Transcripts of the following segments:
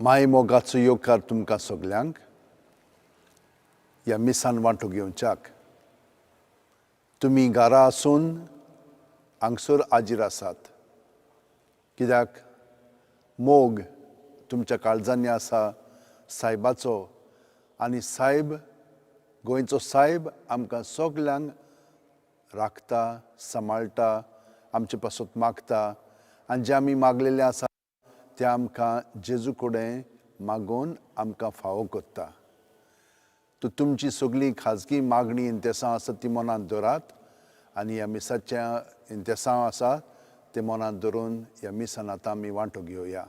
माय मोगाचो येवकार तुमकां सगल्यांक ह्या मिसान वांटो घेवच्याक. तुमी घरा आसून हांगसर हाजीर आसात, कित्याक मोग तुमच्या काळजांनी आसा सायबाचो, आनी सायब, गोंयचो सायब आमकां सगल्यांक राखता, सांबाळटा, आमचे पासत मागता, आनी जें आमी मागलेलें आसा तें आमकां जेजू कडेन मागून आमकां फावो करता. तुमची सगळी खाजगी मागणी इंतेसां आसा ती मनांत दवरात, आनी ह्या मिसाचें इंतेसां आसा तें मनांत दवरून ह्या मिसान आतां आमी वांटो घेवया.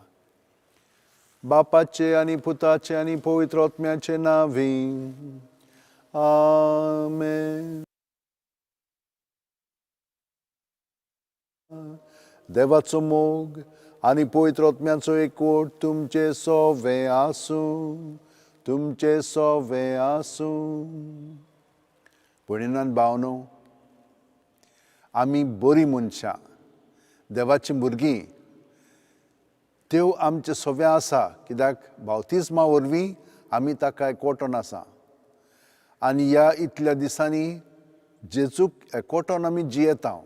बापाचे आनी पुताचे आनी पवित्र आत्म्याचे नांवी. आमेन. देवाचो मोग आनी पवित्र आत्म्याचो एकवट तुमचे सवे आसूं, तुमचे सवे आसूं. भयणीन भावनो, आमी बरीं मनशां, देवाचीं भुरगीं, त्यो आमचे सवे आसा, कित्याक बावतिस्मा वरवीं आमी ताका एकवटून आसा. आनी ह्या इतल्या दिसांनी जेजूक एकवटून आमी जियेता.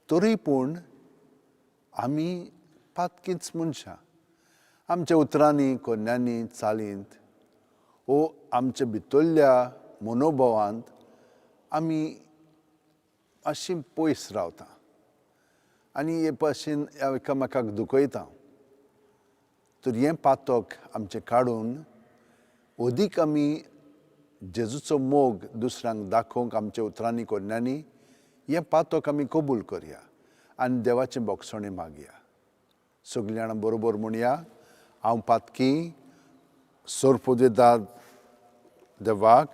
तरी पूण आमी पातकींच मनशां. आमच्या उतरांनी, कोन्यांनी, चालींत वो आमच्या भितरल्या मनोभावांत आमी मातशीं पयस रावता आनी हे भाशेन एकामेकाक दुखयता. तर हें पातक आमचें काडून अदीक आमी जेजूचो मोग दुसऱ्यांक दाखोवंक आमच्या उतरांनी, कोन्यांनी हें पातक आमी कबूल करया आनी देवाचें बोगसणें मागया. सगळीं जाणां बरोबर म्हणया, हांव पातकी सोरपोदेदार देवाक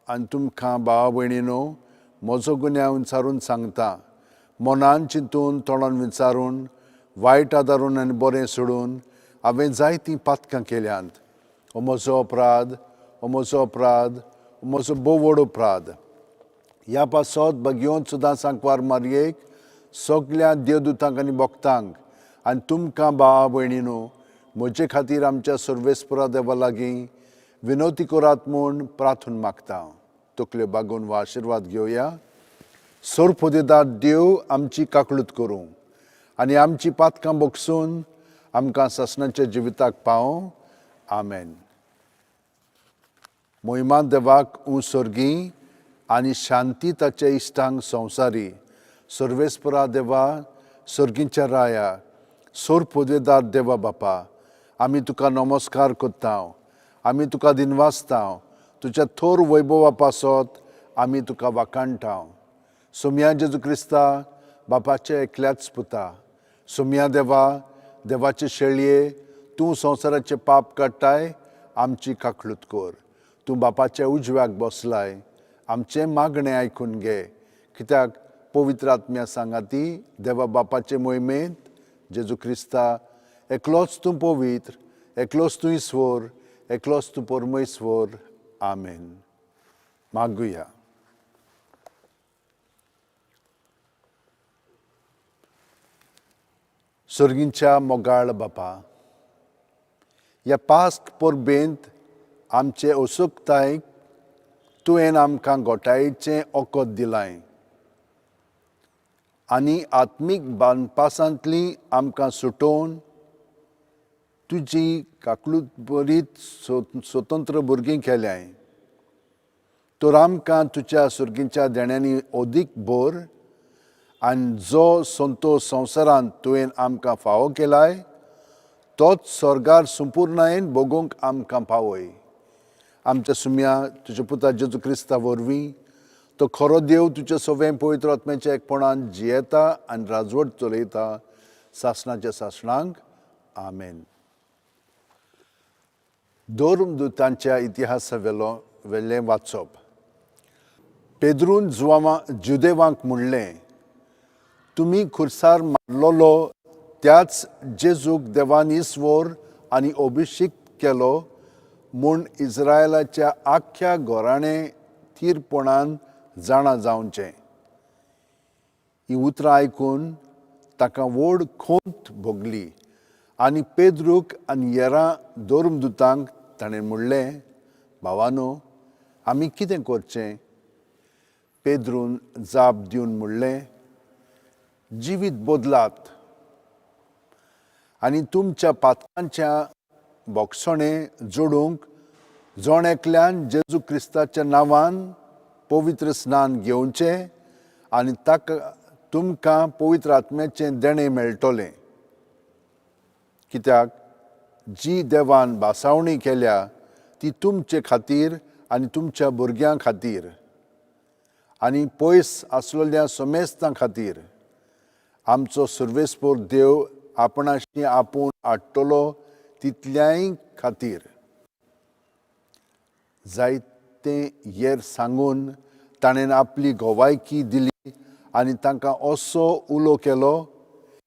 आनी तुमकां भावा भयणीनो म्हजो गुन्यांव विचारून सांगता. मनान चिंतून, तोंडान विचारून, वायट आदारून आनी बरें सोडून हांवें जायतीं पातकां केल्यांत. हो म्हजो अपराध, हो म्हजो अपराध, हो म्हजो भोव व्हड अपराध. ह्या पासत भगवंत सुद्दां सांकवार मारयेक, सगल्या देवदूतांक आनी भक्तांक आनी तुमकां भावा भयणीनो म्हजे खातीर आमच्या सर्वेस्परा देवा लागीं विनवती करात म्हूण प्रार्थना मागता. तकल्यो बागोवन हो आशिर्वाद घेवया. सोरपोदेदार देव आमची काकळूत करूं आनी आमची पातकां बोगसून आमकां ससनाच्या जिविताक पावों. आमेन. मोहिमा देवाक सर्गी आनी शांती ताच्या इश्टांक संवसारी. सर्वेस्परा देवा, सर्गींच्या राया, सोरपोदेदार देवा बापा, आमी तुका नमस्कार करता, आमी तुका दिनवासता. तुज्या थोर वैभवा पासत आमी तुका वाखाणटा. सोम्या जेजू क्रिस्ता, बापाचे एकल्याच पुता, सोम्या देवा, देवाचे शेळये, तूं संवसाराचे पाप काडटाय, आमची काकळूत कर. तूं बापाच्या उजव्याक बसलाय, आमचें मागणें आयकून घे, कित्याक पवित्र आत्म्या सांगाती देवा बापाचे मोहिमेंत जेजू क्रिस्ता, एकलोच तूं पवित्र, एकलोच तूं ईश्वर, एकलोच तूं परमेश्वर. आमेन. मागुया. सर्गींच्या मोगाळ बापा, ह्या पास्क परबेंत आमचे उत्सुकतायेक तुवें आमकां घोटायेचें ओकोद दिलाय आनी आत्मीक बानपासांतली आमकां सुटोवन तुजी काकळूत बरीत स्वतंत्र भुरगीं केल्याय. तर आमकां तुज्या सर्गींच्या देण्यांनी अदीक भर आनी जो संतोश संवसारांत तुवें आमकां फावो केलाय तोच स्वर्गार संपूर्णयेन भोगूंक आमकां पावय. आमच्या सुम्या तुज्या पुता जेजू क्रिस्ता वरवीं तो खरो देव तुज्या सवें पवित्र आत्म्याच्या एकपणान जियेता आनी राजवट चलयता सासणाच्या सासणांक. आमेन. धर्मदूतांच्या इतिहासा वेलें वाचप. पेद्रून जुदेवांक म्हणलें, तुमी खुर्सार मारलोलो त्याच जेजूक देवान ईश्वर आनी अभिषेक केलो म्हूण इस्रायलाच्या आख्या घोराणें थीरपणान जाणा जावचें. हीं उतरां आयकून ताका व्हड खोंत भोगली आनी पेद्रूक आनी हेरां दोरमदूतांक ताणें म्हणलें, भावांनो, आमी कितें करचें? पेद्रून जाप दिवन म्हणलें, जिवीत बदलात आनी तुमच्या पातकांच्या बोगसणें जोडूंक जोण एकल्यान जेजू क्रिस्ताच्या नांवान पवित्र स्नान घेवचें आनी ताका तुमकां पवित्र आत्म्याचें देणें मेळटलें. कित्याक जी देवान भासावणी केल्या ती तुमचे खातीर आनी तुमच्या भुरग्यां खातीर आनी पयस आसलेल्या समेस्तां खातीर. आमचो सर्वेस्पर देव आपणाशी आपूण हाडटलो तितल्याय खातीर. जायतें हेर सांगून ताणें आपली गोवायकी दिली आनी तांकां असो उलो केलो,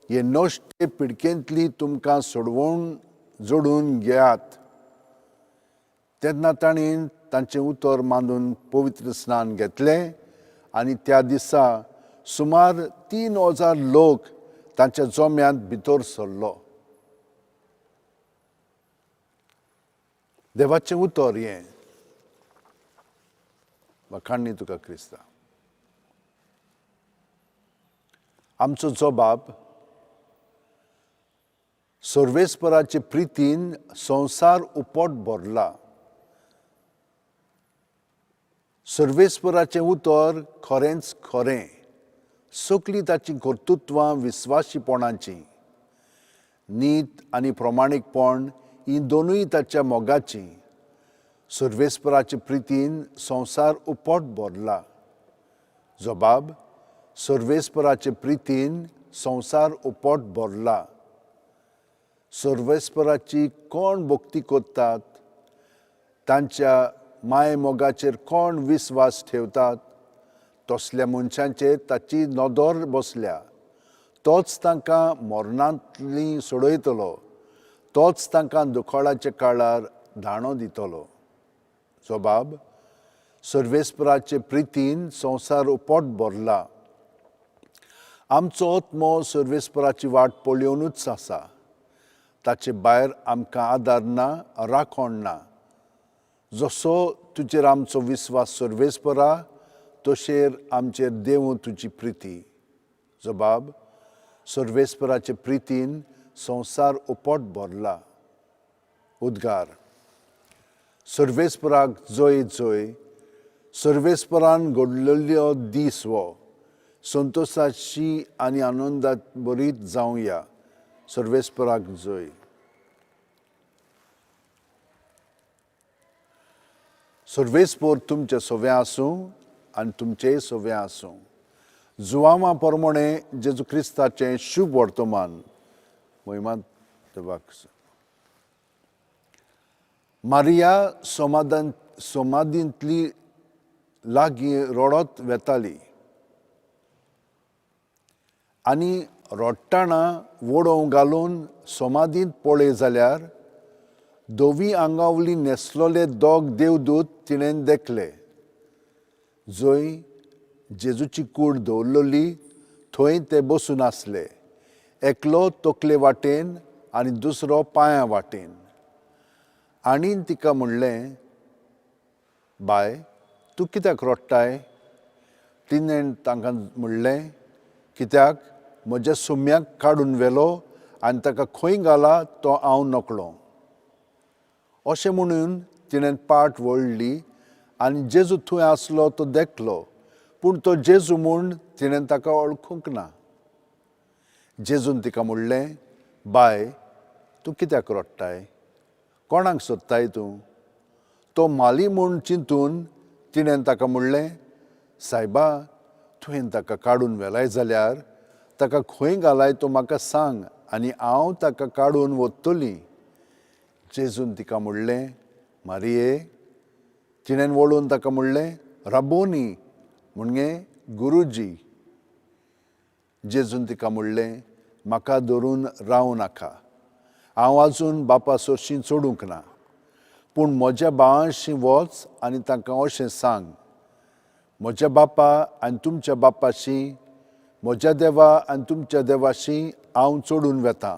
हे नश्टे पिडकेंतली तुमकां सोडवून जोडून घेयात. तेन्ना ताणें तांचें उतर मानून पवित्र स्नान घेतलें आनी त्या दिसा सुमार 3,000 लोक तांच्या जोम्यांत भितर सरलो. देवाचें उतर हें. वखाणी तुका क्रिस्ता. आमचो जबाब सर्वेस्पराचे प्रितीन संवसार उपोट भरला. सर्वेस्पराचें उतर खरेंच खरें. सगळीं ताची कर्तुत्वां विस्वाशीपणाचीं. नीत आनी प्रमाणीकपण ही दोनूय ताच्या मोगाचीं. सर्वेस्पराचे प्रितीन संवसार उपोट भरला. जबाब सर्वेस्पराचे प्रितीन संवसार उपोट भरला. सर्वेस्पराची कोण भक्ती करतात, तांच्या माय मोगाचेर कोण विस्वास ठेवतात, तसल्या मनशांचेर ताची नदर बसल्या. तोच तांकां मरणांतलीं सोडयतलो. तोच तांकां दुखोळाच्या काळार दाणो दितलो. जबाब सर्वेस्पराचे प्रितीन संवसार उपोट भरला. आमचो आत्मो सर्वेस्पराची वाट पळोवनूच आसा. ताचे भायर आमकां आदार ना, राखण ना. जसो तुजेर आमचो विस्वास सर्वेस्परा, तशेर आमचेर देव तुजी प्रिती. जबाब सर्वेस्पराचे प्रितीन संवसार उपोट भरला. उद्गार. सर्वेस्पराक जय जय. सर्वेस्परान घडलेलो दीस वो संतोशाची आनी आनंदात भरीत जावया. सर्वेस्पराक जय. सर्वेस्पर तुमचे सोवे आसूं आनी तुमचेय सोवे आसूं. जुवामा प्रमाणे जेजू क्रिस्ताचें शुभ वर्तमान. महिमा देवाक. मारिया समाधींतली लागीं रडत वेताली आनी रडटाना वडोव घालून समाधींत पळय जाल्यार दोवी आंगावली न्हेसलोले दोग देवदूत तिणें देखले. जंय जेजूची कूड दवरलेली थंय ते बसून आसले. एकलो तकले वाटेन आनी दुसरो पांयां वाटेन. आनीन तिका म्हणलें, बाय, तूं कित्याक रडटाय? तिणें तांकां म्हणलें, कित्याक म्हज्या सुम्याक काडून व्हेलो आनी ताका खंय घाला तो हांव नकळो. अशें म्हणून तिणें पाट वळली आनी जेजू थंय आसलो तो देखलो, पूण तो जेजू म्हूण तिणें ताका वळखूंक ना. जेजून तिका म्हणलें, बाय, तूं कित्याक रडटाय? कोणाक सोदताय तूं? तो माली म्हूण चिंतून तिणें ताका म्हणलें, सायबा, तुवें ताका काडून व्हेलाय जाल्यार ताका खंय घालाय तो म्हाका सांग आनी हांव ताका काडून व्हरतली. जेजून तिका म्हणलें, मारिये. तिणें वळून ताका म्हणलें, राबोनी, म्हणजे गुरुजी. जेजून तिका म्हणलें, म्हाका धरून रावूं नाका. हांव आजून बापा सोरशीं चडूंक ना. पूण म्हज्या भावांशी वच आनी तांकां अशें सांग, म्हज्या बापा आनी तुमच्या बापाशी, म्हज्या देवा आनी तुमच्या देवाशी हांव चडून वेतां.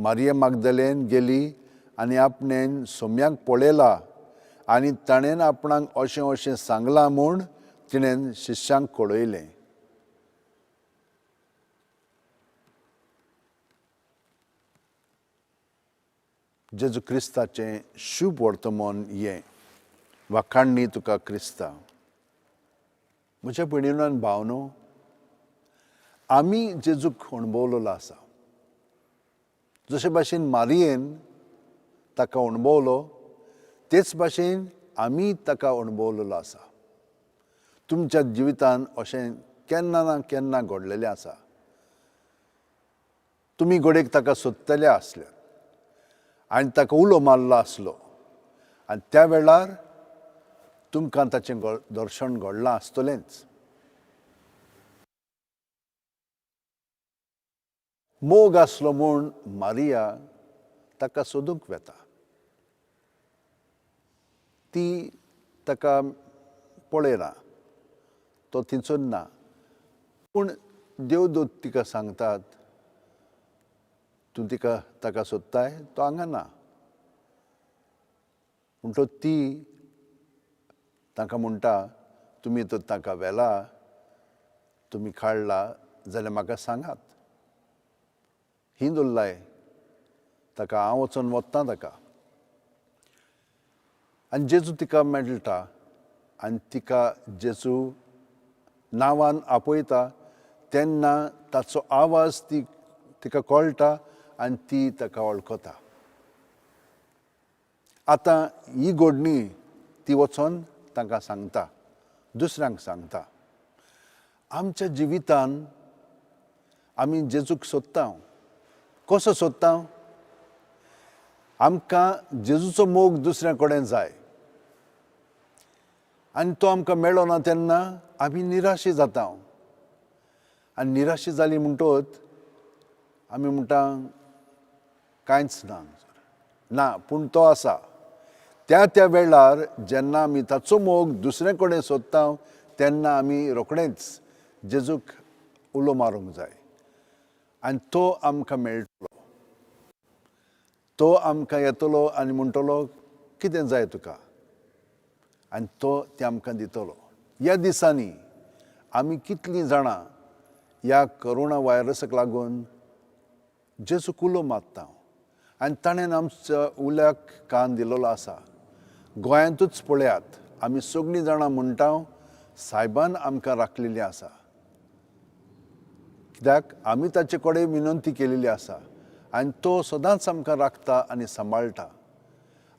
मारिया मागदलेन गेली आनी आपणेन सोम्यांक पळयला आनी ताणेन आपणाक अशें अशें सांगलां म्हूण तिणेन शिश्यांक कळयलें. जेजू क्रिस्ताचें शुभ वर्तमान हें वाखाणणी तुका क्रिस्ता. म्हज्या भयणीनो आनी भावनो, आमी जेजूक अणभवलेलो आसा. जशे भाशेन मारयेन ताका अणभवलो तेच भाशेन आमी ताका अणभवलेलो आसा. तुमच्या जिवितांत अशें केन्ना ना केन्ना घडलेलें आसा. तुमी घडयेक ताका सोदतले आसल्यात आनी ताका उलो मारलो आसलो आनी त्या वेळार तुमकां ताचें दर्शन घडलां आसतलेंच. मोग आसलो म्हूण मारिया ताका सोदूंक वेता. ती ताका पळयना, तो थिंचून ना, पूण देवदूत तिका सांगतात, तूं ताका सोदताय, तो हांगा ना. म्हणटच ती ताका म्हणटा, तुमी तर ताका व्हेला, तुमी काडला जाल्यार म्हाका सांगात. ही दवरलाय ताका, हांव वचोन वतां ताका. आनी जेजू तिका मेळटा आनी तिका जेजू नांवान आपयता तेन्ना ताचो आवाज तिका कळटा आनी ती ताका वळखता. आतां ही घडणी ती वचोन तांकां सांगता, दुसऱ्यांक सांगता. आमच्या जिवितांत आमी जेजूक सोदता. कसो सोदता? आमकां जेजूचो मोग दुसऱ्या कडेन जाय आनी तो आमकां मेळ्ळो ना तेन्ना आमी निराशी जाता. आनी निराशी जाली म्हणटच आमी म्हणटा कांयच ना, पूण तो आसा. त्या वेळार जेन्ना आमी ताचो मोग दुसरे कडेन सोदता तेन्ना आमी रोखडेंच जेजूक उलो मारूंक जाय आनी तो आमकां मेळटलो. तो आमकां येतलो आनी म्हणटलो, कितें जाय तुका? आनी तो तें आमकां दितलो. ह्या दिसांनी आमी कितलीं जाणां ह्या कोरोना व्हायरसाक लागून जेजूक उलो मारता आनी ताणें आमच्या उल्याक कान दिलेलो आसा. गोंयांतूच पळयात, आमी सगळीं जाणां म्हणटा सायबान आमकां राखलेलीं आसा. कित्याक आमी ताचे कडेन विनंती केलेली आसा आनी तो सदांच आमकां राखता आनी सांबाळटा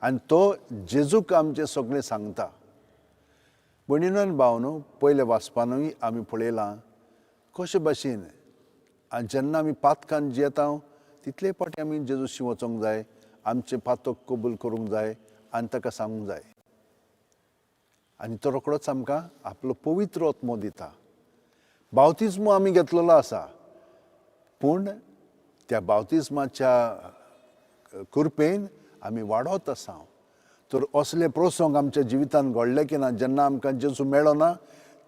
आनी तो जेजूक आमचें सगळें सांगता. भयणीनो आनी भावनो, पयल्या वाचपानूय आमी पळयलां कशे भाशेन जेन्ना आमी पातकान जियेता तितले फावटी आमी जेजूशी वचोंक जाय, आमचे पातक कबूल करूंक जाय आनी ताका सांगूंक जाय. आनी तो रोखडोच आमकां आपलो पवित्र आत्मो दिता. बावतिस्मो आमी घेतलेलो आसा, पूण त्या बावतिस्माच्या कृपेन आमी वाडत आसा. तर असले प्रसंग आमच्या जिवितांत घडले की ना, जेन्ना आमकां जेजू मेळ्ळो ना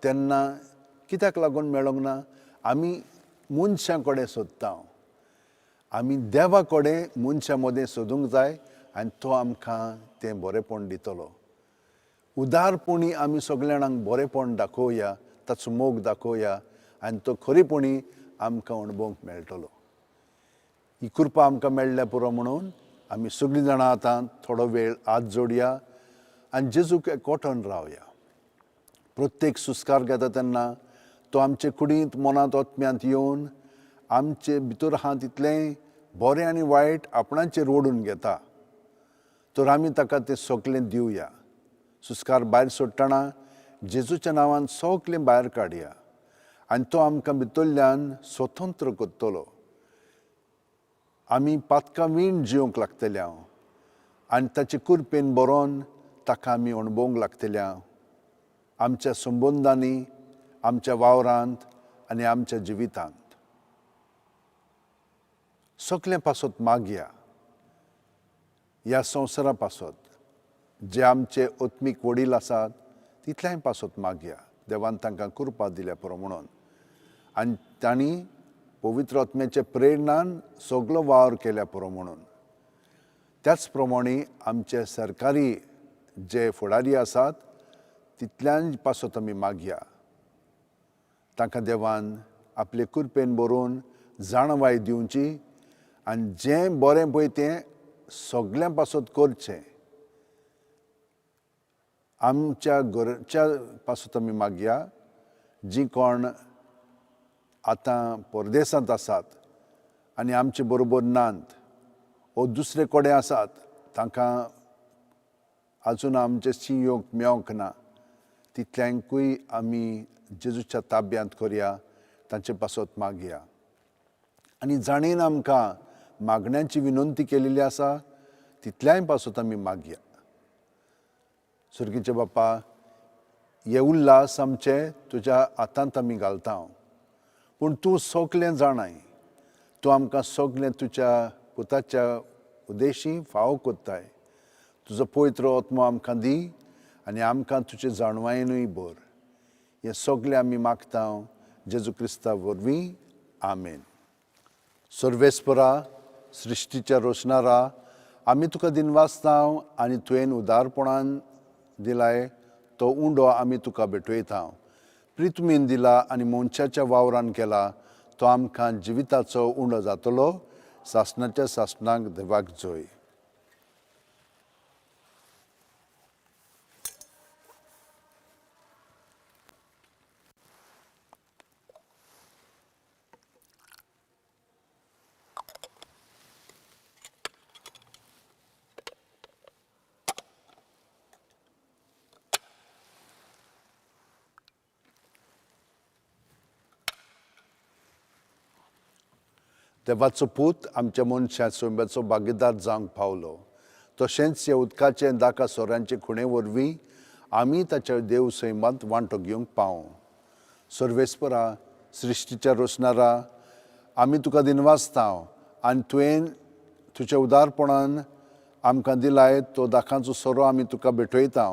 तेन्ना कित्याक लागून मेळोंक ना? आमी मनशां कडेन सोदता. आमी देवा कडेन मनशां मदें सोदूंक जाय आनी तो आमकां तें बरेंपण दितलो. उदारपणी आमी सगळ्या जाणांक बरेंपण दाखोवया, ताचो मोग दाखोवया आनी तो खरेपणी आमकां अणभवूंक मेळटलो. ही कृपा आमकां मेळ्ळ्या पुरो म्हणून आमी सगळीं जाणां आतां थोडो वेळ हात जोडया आनी जेजूक एकवटान रावया. प्रत्येक सुस्कार घेता तेन्ना तो आमचे कुडींत मनांत आत्म्यांत येवन आमचे भितर आहा तितलें बरें आनी वायट आपणाचेर ओडून घेता. तर आमी ताका तें सगळें दिवया. सुस्कार भायर सोडटना जेजूच्या नांवान सगळें भायर काडया आनी तो आमकां भितरल्यान स्वतंत्र करतलो. आमी पातकां वीण जिवंक लागतल्या आनी ताचे कृपेन बरोवन ताका आमी अणभवूंक लागतल्या. आमच्या संबंदांनी, आमच्या वावरांत आनी आमच्या जिवितांत. सगळें पासत मागया. ह्या संवसारा पासत जे आमचे आत्मीक वडील आसात तितल्याय पासत मागया. देवान तांकां कृपा दिल्या पुरो म्हणून. आनी तांणी पवित्र आत्म्याचे प्रेरणान सगळो वावर केल्या पुरो म्हणून. त्याच प्रमाणे आमचे सरकारी जे फुडारी आसात तितल्यान पासत आमी मागया. तांकां देवान आपले कृपेन बरोवन जाणवाय दिवची आनी जें बरें पळय तें सगळ्यां पासत करचें. आमच्या घरच्या पासत आमी मागया जीं कोण आतां परदेसांत आसात आनी आमचे बरोबर नात वो दुसरे कडेन आसात, तांकां आजून आमचेशी येवंक मेळोंक ना, तितल्यांकूय आमी जेजूच्या ताब्यांत करया, तांचे पासत मागया. आनी जाणीन आमकां मागण्यांची विनंती केलेली आसा तितल्याय पासत आमी मागया. सुर्गीचे बापा, हे उल्लास आमचे तुज्या हातांत आमी घालता, पूण तूं सगळें जाणाय. तूं आमकां सगळें तुज्या पुताच्या उद्देशी फावो कोत्ताय. तुजो पवित्र आत्मो आमकां दी आनी आमकां तुजे जाणवायेनूय भर. हें सगळें आमी मागता जेजू क्रिस्ता वरवीं. आमेन. सर्वेस्परा, सृश्टीच्या रोशनारा, आमी तुका दिनवासता आनी तुवें उदारपणान दिलाय तो उंडो आमी तुका भेटयता. प्रितमीन दिला आनी मनशाच्या वावरान केला तो आमकां जिविताचो उंडो जातलो. सासणाच्या सासणाक देवाक जोय. देवाचो पूत आमच्या मनशा सोंब्याचो भागीदार जावंक पावलो. तशेंच ह्या उदकाचे दाका सोऱ्यांचे खुणे वरवीं आमी ताच्या देव सैमांत वांटो घेवंक पावूं. सर्वेस्परा, सृश्टीच्या रोशनारा, आमी तुका दिनवासता आनी तुवें तुज्या उदारपणान आमकां दिलाय तो दाखांचो सोरो आमी तुका भेटयता.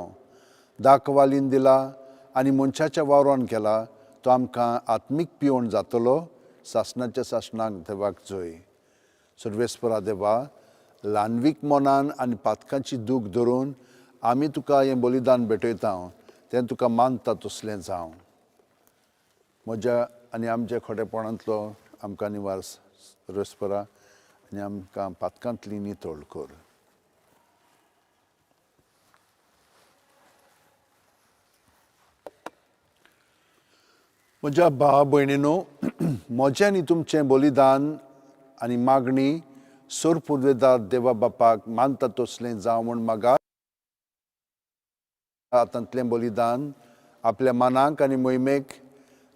दाख वालीन दिला आनी मनशाच्या वावरान केला तो आमकां आत्मीक पिवण जातलो. सासणाच्या सासणाक देवाक जोय. सर्वेस्परा देवा, ल्हानवीक मनान आनी पातकांची दूख धरून आमी तुका हें बलिदान भेटयता, तें तुका मानता तसलें जावं. म्हज्या आनी आमच्या खोटेपणांतलो आमकां निवार सर्वेस्परा आनी आमकां पातकांतली नितळ कर. म्हज्या भावा भयणीनो, म्हजें आनी तुमचें बलिदान आनी मागणी सोर पुर्वेदार देवा बापाक मानता तसलें जावं म्हूण मागा. हातांतलें बलिदान आपल्या मनाक आनी मोहिमेक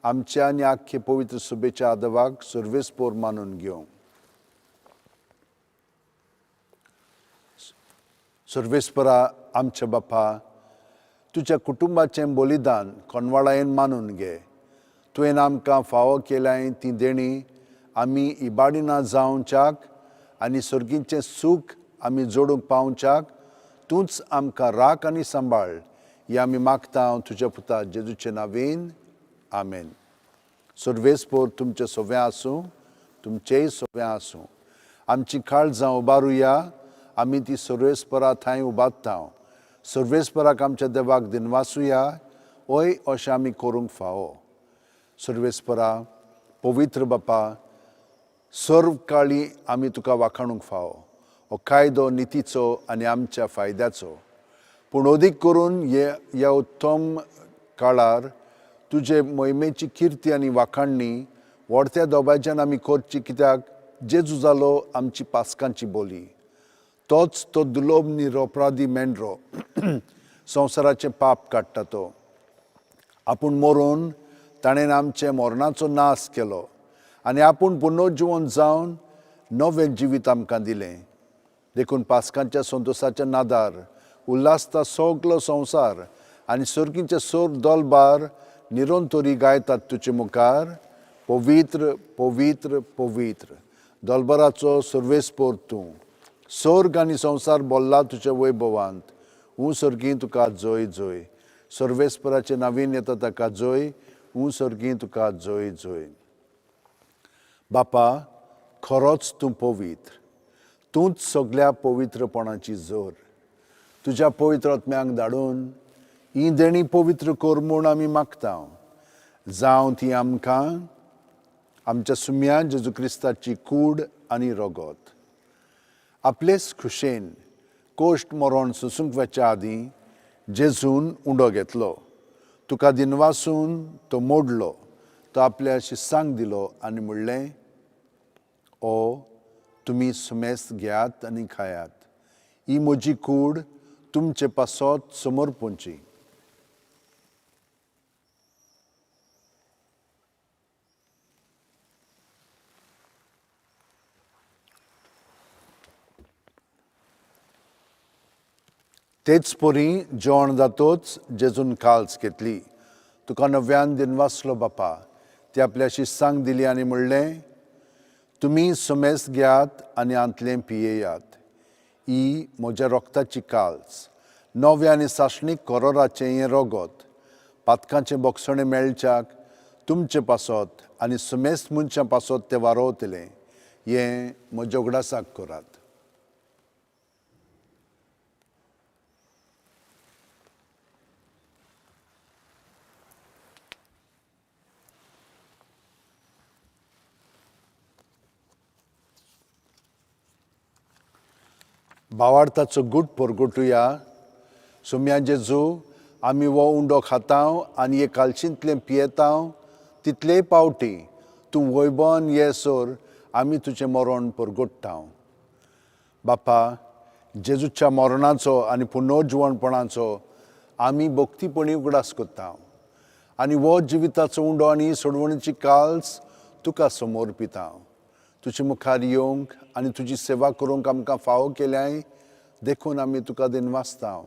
आमच्या आनी आख्खे पवित्र सुबेच्या आदवाक सर्वेस्पोर मानून घेवं. सर्वेस्परा आमच्या बापा, तुज्या कुटुंबाचें बलिदान कोणवाळायेन मानून घे. तुवें आमकां फावो केल्याय ती देणी आमी इबाडिना जावच्याक आनी सर्गीचें सूख आमी जोडूंक पावच्याक तूंच आमकां राख आनी सांबाळ. हें आमी मागता तुज्या पुता जेजूचे नांवेन. आमेन. सर्वेस्पोर तुमचें सोवें आसूं, तुमचेंय सोवें आसूं. आमची काळजां उबारुया, आमी ती सर्वेस्परा थंय उबारता. सर्वेस्पराक आमच्या देवाक दिनवासुया, ओय अशें आमी करूंक फावो. सर्वेस्परा, पवित्र बापा, सर्व काळी आमी तुका वाखाणूंक फावो. हो कायदो नितीचो आनी आमच्या फायद्याचो. पूण अदीक करून ह्या उत्तम काळार तुजे मोहिमेची किर्ती आनी वाखाणणी व्हडत्या दोबाज्यान आमी करची, कित्याक जेजू जालो आमची पासकांची बोली. तोच तो दुलोभ निरपराधी मेंढरो संवसाराचें पाप काडटा तो. आपूण मरून ताणें आमचे मरणाचो नाश केलो आनी आपूण पुनर्जिवन जावन नवें जिवीत आमकां दिलें. देखून पासकांच्या संतोशाच्या नादार उल्हासता सगलो संवसार आनी सर्गीचे सोर दलबार निरंतरी गायतात तुजे मुखार, पवित्र पवित्र पवित्र. दलबाराचो सर्वेस्पोर तूं. सर्ग आनी संवसार बोल्ला तुज्या वैभवांत. सर्गी तुका जोय जोय. सर्वेस्पराचे नांवीन येता ताका जोय. सर्गी तुका जोय जोय. बापा, खरोच तूं पवित्र. तूंच सगळ्या पवित्रपणाची जोर. तुज्या पवित्र आत्म्यांक धाडून ही देणी पवित्र कर म्हूण आमी मागता. जावं ती आमकां आमच्या सुम्या जेजू क्रिस्ताची कूड आनी रगत. आपलेच खुशेन कोश्ट मरण सुसूंक वच्या आदीं जेजून उंडो घेतलो. तुका दिनवासून तो मोडलो. तो आपल्या शिस्सांक दिलो आनी म्हणलें, ओ तुमी सुमेस्त घेयात आनी खायात. ही म्हजी कूड तुमचे पासत समर्पूंची. तेच परी जेवण जातोच जेजून काल्स घेतली. तुका नव्यान दिनवासलो बापा. ती आपल्या शिस्सांक दिली आनी म्हणलें, तुमी सुमेस्त घेयात आनी आंतलें पियेयात. ही म्हज्या रोगताची काल्स. नवे आनी सासणीक करोराचें हें रगत. पातकाचें बोगसणें मेळच्याक तुमचे पासत आनी सुमेस्त मनशां पासत तें वारोवतलें. हें म्हज्या उगडासाक करात. भावार्थाचो गूट परगटुया. सुम्या जेजू, आमी वो उंडो खातांव आनी हे कालशींतलें पियेतांव तितलेय पावटी तूं वैभवान येसोर आमी तुजें मरण परगट्टांव. बापा, जेजूच्या मरणाचो आनी पुनर्जिवणपणाचो आमी भक्तीपणी उगडास करतांव. आनी वो जिविताचो उंडो आनी सोडवणेची काल्स तुका समर्पितांव. तुजे मुखार येवंक आनी तुजी सेवा करूंक आमकां फावो केल्याय देखून आमी तुका दिनवासतांव.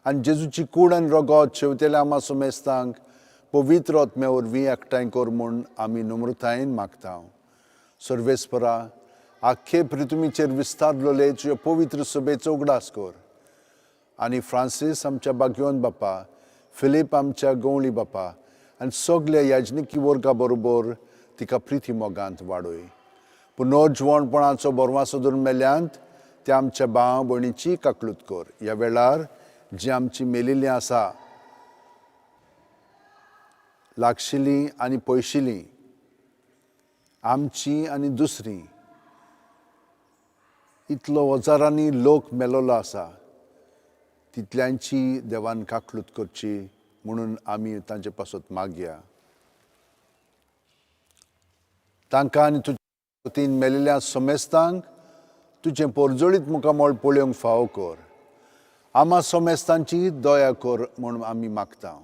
आनी जेजूची कूड आनी रगत शेवतेल्या आमा सुमेस्तांक पवित्र आत्मे वरवीं एकठांय कर म्हूण आमी नम्रतायेन मागतांव. सर्वेस्परा, आख्खे पृथ्वीचेर विस्तारलोले तुजे पवित्र सभेचो उगडास कर. आनी फ्रांसीस आमच्या बागयोन बापा, फिलीप आमच्या गवळी बापा आनी सगल्या याजनिकी वर्गा बरोबर तिका प्रिती मोगांत वाडय. पुनर्जिवणपणाचो बरवासो धरून मेल्यांत त्या आमच्या भाव भयणीची काकलूत कर. ह्या वेळार जी आमची मेलिल्लीं आसा, लागशिल्लीं आनी पयशिल्लीं, आमची आनी दुसरीं, इतलो हजारांनी लोक मेलोलो आसा, तितल्यांची देवान काकलूत करची म्हणून आमी तांचे पासत मागया. तांकां आनी तुज्या वतीन मेलिल्ल्या सोमेस्तांक तुजें परजळीत मुखामळ पळोवंक फावो कर. आमा सोमेस्तांची दया कर म्हूण आमी मागतांव.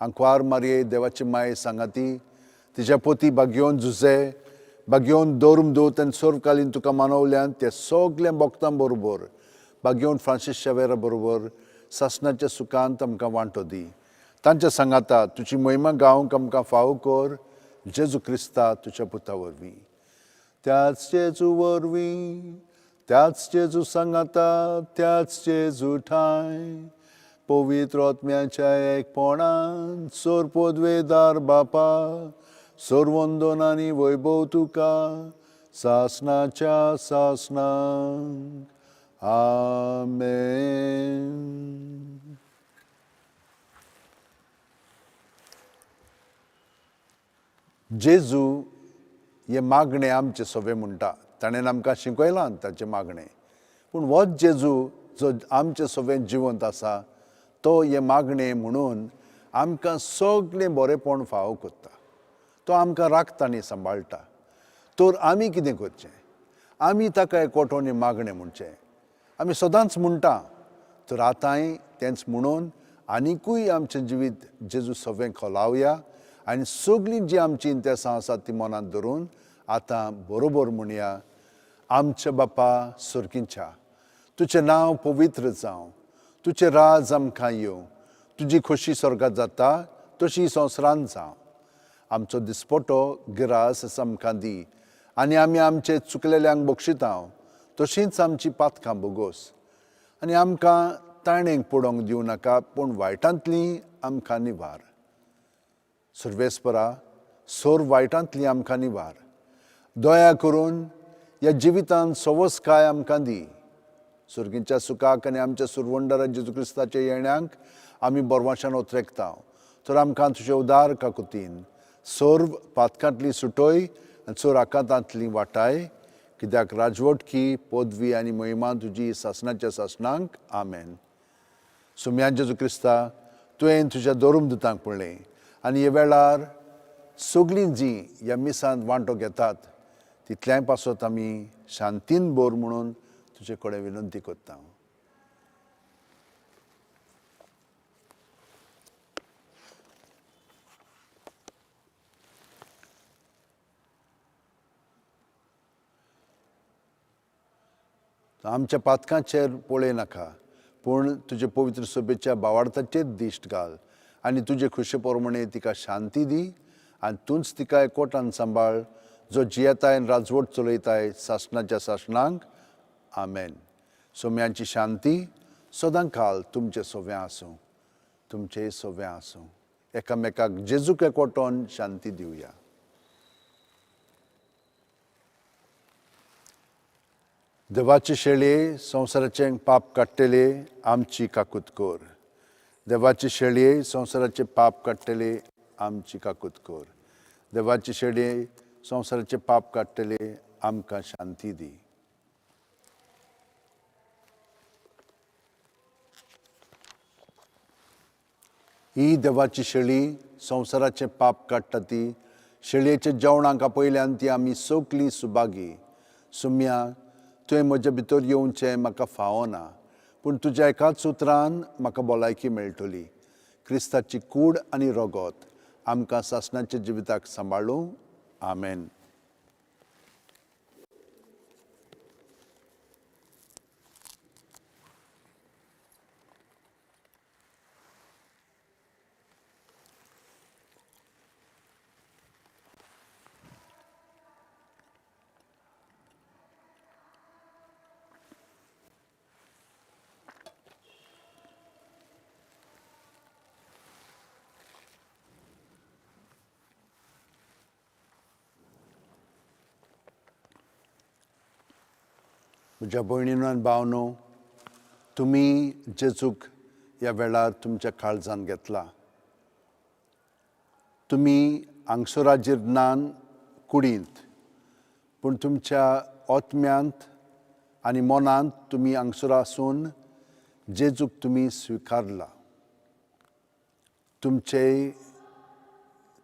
आंकवार मारये देवाची माय सांगाती, तिच्या पती बागयोन जुजे, बागयोन दौरम दूत आनी सर्वकालीन तुका मानवल्यान ते सगल्या भक्तां बरोबर बागयोन फ्रांसीस शावेरा बरोबर सासणाच्या सुखांत आमकां वांटो दी. तांच्या सांगाता तुजी महिमा गावंक आमकां फावो कर. जेजू क्रिस्ता तुज्या पुता वरवीं. त्याच जेजू वरवीं, त्याच जेजू सांगाता, त्याच जेजू ठाय, पवित्र आत्म्याच्या एकपणान सोरपोदवेदार बापा, सोरवंदन आनी वैभव तुका सासणाच्या सासणांक. आमेन. जेजू हे मागणें आमचे सवे म्हणटा. ताणें आमकां शिकयलां ताचें मागणें. पूण होच जेजू जो आमचे सवें जिवंत आसा, तो हे मागणें म्हणून आमकां सगळें बरेंपण फावो करता. तो आमकां राखता आनी सांबाळटा. तर आमी कितें करचें? आमी ताका एकवटोन हें मागणें म्हणचें. आमी सदांच म्हणटा, तर आतांय तेंच म्हणून आनिकूय आमचें जिवीत जेजू सवें खोलावया आनी सगळीं जीं आमचीं इंतेसां आसात तीं मनांत धरून आतां बरोबर म्हणया. आमच्या बापा सुर्गींच्या, तुजें नांव पवित्र जावं. तुजें राज आमकां येवं. तुजी खोशी स्वर्गांत जाता तशी संवसारांत जावं. आमचो दिसपटो गिरास आमकां दी आनी आमी आमचे चुकलेल्यांक बक्षितांव तशींच आमची पातकां बोगोस. आनी आमकां ताणेंक पडोवंक दिवं नाका, पूण वायटांतलीं आमकां निवार. सर्वेस्परा, सोर वायटांतलीं आमकां निवार. दया करून ह्या जिवितांत सवस्काय आमकां दी. सुर्गीच्या सुखाक आनी आमच्या सुरवंडरा जेजू क्रिस्ताच्या येण्याक आमी बोरवाशान ओतरेकता. तर आमकां तुजे उदार काकुतीन सोर्व पातकांतली सुटोय आनी चोर आकांतांतली वाटाय, कित्याक राजवटकी पदवी आनी महिमा तुजी सासणाच्या सासणांक. आमेन. सुम्या जेजू क्रिस्ता, तुवें तुज्या दोरूम दुतांक पळय आनी हे वेळार सगळीं जीं ह्या मिसांत वांटो घेतात तितल्याय पासत आमी शांतीन बोर म्हणून तुजे कडेन विनंती करता. आमच्या पातकांचेर पळय नाका, पूण तुजे पवित्र सभेच्या भावार्थाचेर दिश्ट घाल आनी तुजे खुशे पोरमणे तिका शांती दी आनी तूंच तिका एकवटान सांबाळ, जो जियेताय आनी राजवट चलयताय सासणाच्या सासणांक. आमेन. सोम्यांची शांती सदां काल तुमचे सोव्या आसूं. तुमचे सोव्या आसूं. एकामेकाक जेजूक एकवटोन शांती दिवया. देवाचे शेळये, संवसाराचें पाप काडटले आमची काकूत कोर. देवाचे शेळये, संवसाराचे पाप काडटले आमची काकूत कोर. देवाचे शेळये, संवसाराचे पाप काडटले आमकां शांती दी. ही देवाची शेळी संवसाराचें पाप काडटा ती शेळयेच्या जेवणाक आपयल्यान ती आमी सगळीं सुभागी. सुम्या, तुवें म्हज्या भितर येवचें म्हाका फावो ना, पूण तुज्या एकाच उतरान म्हाका भलायकी मेळटली. क्रिस्ताची कूड आनी रगत आमकां सासणाच्या जिविताक सांबाळूं. आमेन. म्हज्या भयणीनो आनी भावनो, तुमी जेजूक ह्या वेळार तुमच्या काळजान घेतला. तुमी हांगसरा जिर्नान कुडींत, पूण तुमच्या आत्म्यांत आनी मनांत तुमी हांगसर आसून जेजूक तुमी स्विकारला.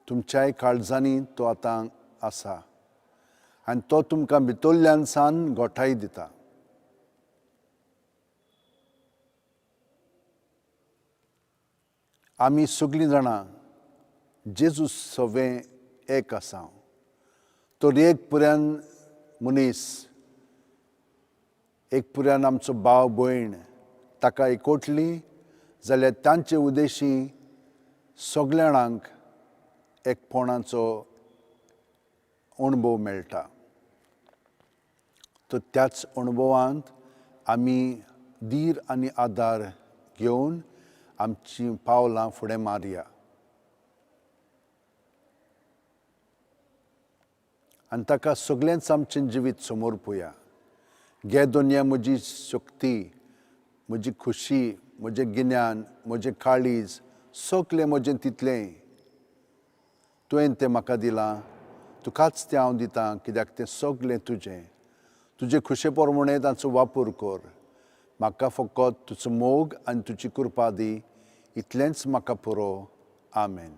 तुमच्याय काळजांनी तो आतां आसा आनी तो तुमकां भितरल्यान सान घोटाय दिता. आमी सगळीं जाणां जेजू सवें एक आसा. तर एक पुऱ्यान मनीस, एक पुऱ्यान आमचो भाव भयण ताका एकवटली जाल्यार तांचे उद्देशी सगळ्या जाणांक एकपणाचो अणभव मेळटा. तर त्याच अणभवांत आमी धीर आनी आदार घेवन आमची पावलां फुडें मारया. आनी ताका सगळेंच आमचें जिवीत समोर पळोवया. घे दोनया म्हजी शक्ती, म्हजी खुशी, म्हजें गिन्यान, म्हजें काळीज, सगळें म्हजें तितलें तुवें तें म्हाका दिलां. तुकाच तें हांव दितां, कित्याक तें सगळें तुजें. तुजे खुशे पोरमणे ताचो वापर कर. म्हाका फकत तुजो मोग आनी तुजी कृपा दी. इतलेंच म्हाका पुरो. आमेन.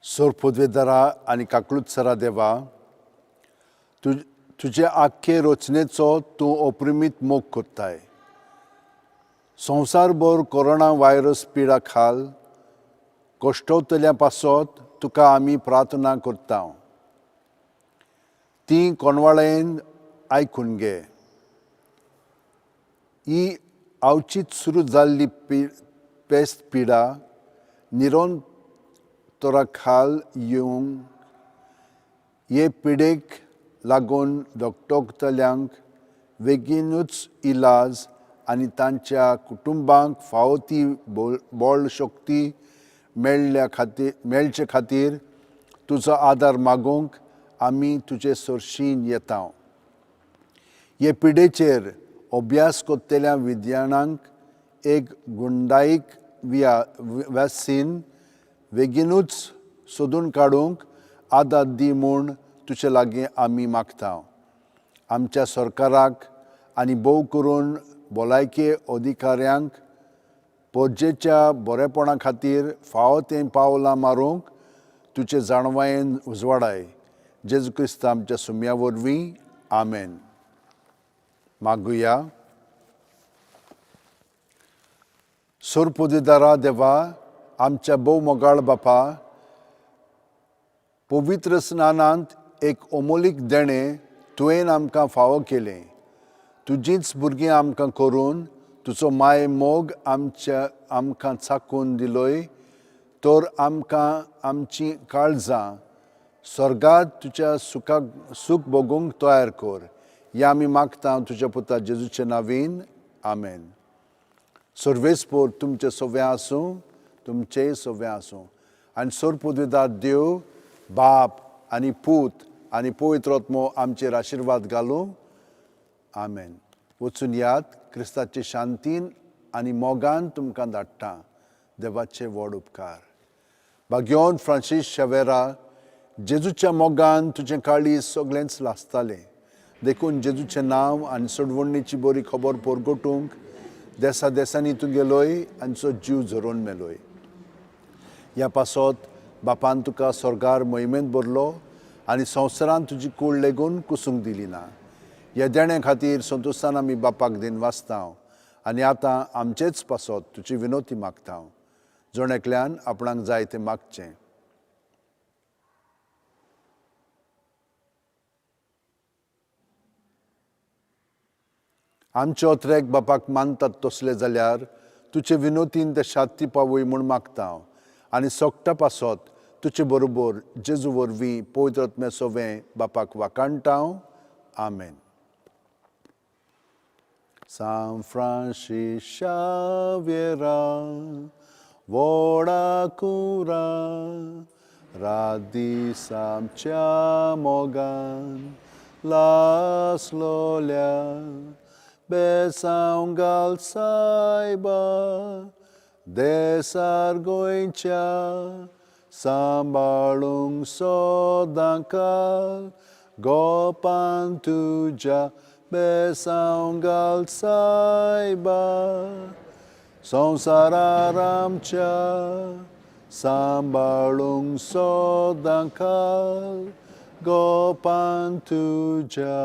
सोर पदवेदारा आनी काकलुत्सरा देवा, तुजे आख्खे रचनेचो तूं अप्रमीत मोग कोत्ताय. संवसारभर कोरोना व्हायरस पिडा खाल कश्टवतल्या पासत तुका आमी प्रार्थना करता. ती कोणवाळेन ऐकून घे. ही अवचित सुरू जाल्ली पेस्त पिडा निरंतराखाल येवंक हे पिडेक लागून दोतोरतल्यांक बेगीनूच इलाज आनी तांच्या कुटुंबांक फावो ती बळ शक्ती मेळचे खातीर तुजो आदार मागूंक आमी तुजे सरशीन येता. हे पिडेचेर अभ्यास कोत्तेल्या विद्यानांक एक गुंडाईक वॅक्सीन बेगीनूच सोदून काडूंक आदार दी म्हूण तुजे लागीं आमी मागता. आमच्या सरकाराक आनी भोव करून भलायकी अधिकाऱ्यांक पोरजेच्या बरेपणा खातीर फावो तें पावलां मारूंक तुजे जाणवायेन उजवाडाय. जेजू क्रिस्त आमच्या सुम्या वरवीं. आमेन. मागुया. सुरपुदिदारा देवा, आमच्या भोव मोगाळ बापा, पवित्र स्नानांत एक अमोलीक देणें तुवें आमकां फावो केलें. तुजींच भुरगीं आमकां करून तुजो माय मोग आमकां चाखून दिलोय, तर आमकां आमचीं काळजां स्वर्गांत तुज्या सूख भोगूंक तयार कर. हें आमी मागता तुज्या पुता जेजूच्या नांवीन. आमेन. सर्वेस्पर तुमचे सोबे आसूं, तुमचेय सोबे आसूं. आनी सरपदवीदार देव, बाप आनी पूत आनी पवित्र आत्मो आमचेर आशिर्वाद घालूं. आमेन. वचून याद, क्रिस्ताचे शांतीन आनी मोगान तुमकां धाडटा. देवाचे व्हड उपकार. भाग्योन फ्रांसीस शावेरा, जेजूच्या मोगान तुजें काळीज सगळेंच लासतालें. देखून जेजूचें नांव आनी सोडवणेची बरी खबर परगटूंक देसा देसांनी तूं गेलोय आनी तुजो जीव झरोवन मेलोय. ह्या पासत बापान तुका स्वर्गार मोहिमेंत भरलो आनी संवसारान तुजी कूड लेगून कुसूंक दिली ना. ह्या देण्या खातीर संतोशान आमी बापाक दिन वाचता आनी आतां आमचेच पासत तुजी विनोती मागता. जोणेकल्यान आपणाक जाय तें मागचें. आमचे ओत्रेक बापाक मानतात तसले जाल्यार तुजे विनोतीन ते शांती पावय म्हूण मागता आनी सोगटा पासत तुजे बरोबर जेजू वरवीं पवित्र आत्म्या सोबें बापाक वाकाणटा. आमेन. San Francis Xaviera, व्हडा कुरा, रादीस आमच्या मोगान लासलोल्या, बेसांव घाल सायबा, देसार गोंयच्या सांबाळूंक सोदां काल, गोपान तुज्या बेसांव घाल सायबा, संवसारार आमच्या सांबाळूंक सोदां काल, गोपान तुज्या.